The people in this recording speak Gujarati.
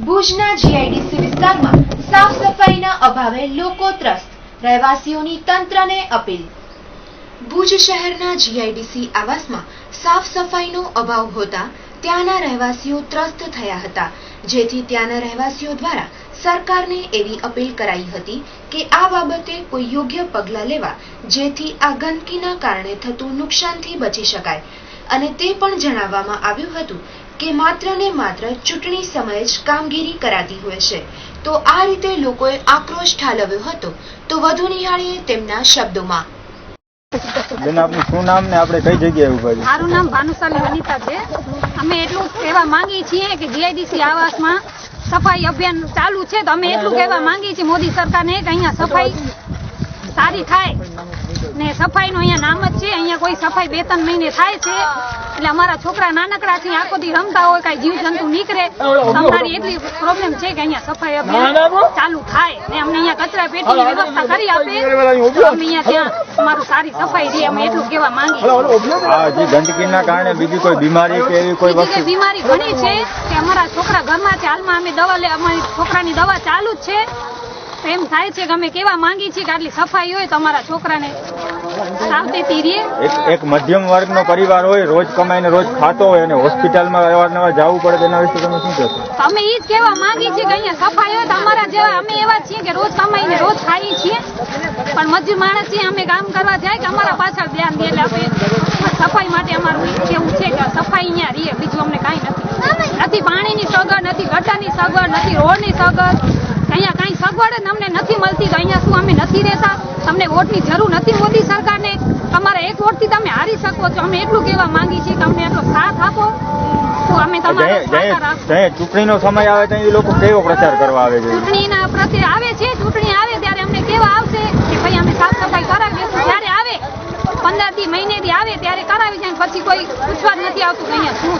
ભુજના જીઆઈડીસી વિસ્તારમાં સાફ સફાઈના અભાવે લોકો ત્રસ્ત, રહેવાસીઓની તંત્રને અપીલ। ભુજ શહેરના જીઆઈડીસી આવાસમાં સાફ સફાઈનો અભાવ હોતા ત્યાંના રહેવાસીઓ ત્રસ્ત થયા હતા, જેથી ત્યાંના રહેવાસીઓ દ્વારા સરકારને એવી અપીલ કરાઈ હતી કે આ બાબતે કોઈ યોગ્ય પગલાં લેવા, જેથી આ ગંદકીના કારણે થતું નુકસાનથી બચી શકાય। અને તે પણ જણાવવામાં આવ્યું હતું કે માત્ર ને માત્ર ચૂંટણી સમયે જ કામગીરી કરાતી હોય છે। તો આ રીતે લોકોએ આક્રોશ ઠાલવ્યો હતો। તો વધુ નિહાળીએ તેમના શબ્દોમાં। બેન, આપનું શું નામ ને આપણે કઈ જગ્યાએ ઉભા છીએ? મારું નામ ભાનુશાલી વનિતા છે। અમે એટલું કહેવા માંગીએ છીએ કે જીઆઈડીસી આવાસમાં સફાઈ અભિયાન ચાલુ છે, તો અમે એટલું કહેવા માંગીએ છીએ મોદી સરકારને કે અહીંયા સફાઈ સારી થાય ને સફાઈનું અહીંયા નામ જ છે, અહીંયા કોઈ સફાઈ 2-3 મહિને થાય છે, એટલે અમારા છોકરા નાનકડા છે, આખો દી રમતા હોય, કઈ જીવજંતુ નીકળે, અમારી એટલી પ્રોબ્લેમ છે કે અહીંયા સફાઈ અભિયાન ચાલુ થાય ને અમને અહીંયા કચરા પેટીની વ્યવસ્થા કરી આપે, તો અમે અહીંયા ત્યાં અમારું સારી સફાઈ રહે, અમે એટલું કહેવા માંગીએ। જે ગંદકીના કારણે બીજી કોઈ બીમારી કે એવી કોઈ વસ્તુ? બીમારી ઘણી છે કે અમારા છોકરા ઘરમાં છે, હાલમાં અમે દવા લે, અમારી છોકરાની દવા ચાલુ જ છે, તો એમ થાય છે કે અમે કેવા માંગીએ છીએ કે આટલી સફાઈ હોય તો અમારા છોકરાને સાવચેતી રહે। એક મધ્યમ વર્ગનો પરિવાર હોય, રોજ કમાઈને રોજ ખાતો હોય અને હોસ્પિટલમાં અવારનવાર જવું પડે, તેના વિશે તમે શું કહેશો? અમે એ જ કહેવા માંગીએ છીએ કે અહીંયા સફાઈ હોય તો અમારા જેવા અમે એવા છીએ કે રોજ કમાઈને રોજ ખાઈએ છીએ, પણ મજૂર માણસ છીએ, અમે કામ કરવા જાય કે અમારા પાછળ ધ્યાન દે, એટલે આપણે સફાઈ માટે અમારું કેવું છે કે સફાઈ અહીંયા રહીએ, બીજું અમને કાંઈ નથી પાણીની સગવડ, નથી ગટરની સગવડ, નથી રોડની સગવડ, અહીંયા કાંઈ સગવડ જ અમને નથી મળતી, તો અહીંયા શું અમે નથી રહેતા? તમને વોટની જરૂર નથી મોદી સરકારને, તમારા એક વોટથી તમે હારી શકો છો। અમે એટલું કહેવા માંગીએ છીએ કે અમને એટલો સાથ આપો, તો અમે તમારો સહકાર આપીશું। ચૂંટણીનો સમય આવે ત્યાં એ લોકો કેવો પ્રચાર કરવા આવે છે? ચૂંટણીના પ્રત્યે આવે છે, ચૂંટણી આવે ત્યારે અમને કેવા આવશે કે ભાઈ અમે સાફ સફાઈ કરાવી દઈશું, ત્યારે આવે 15 દી મહિને દી આવે ત્યારે કરાવી જાય, પછી કોઈ પૂછવા જ નથી આવતું કે અહીંયા શું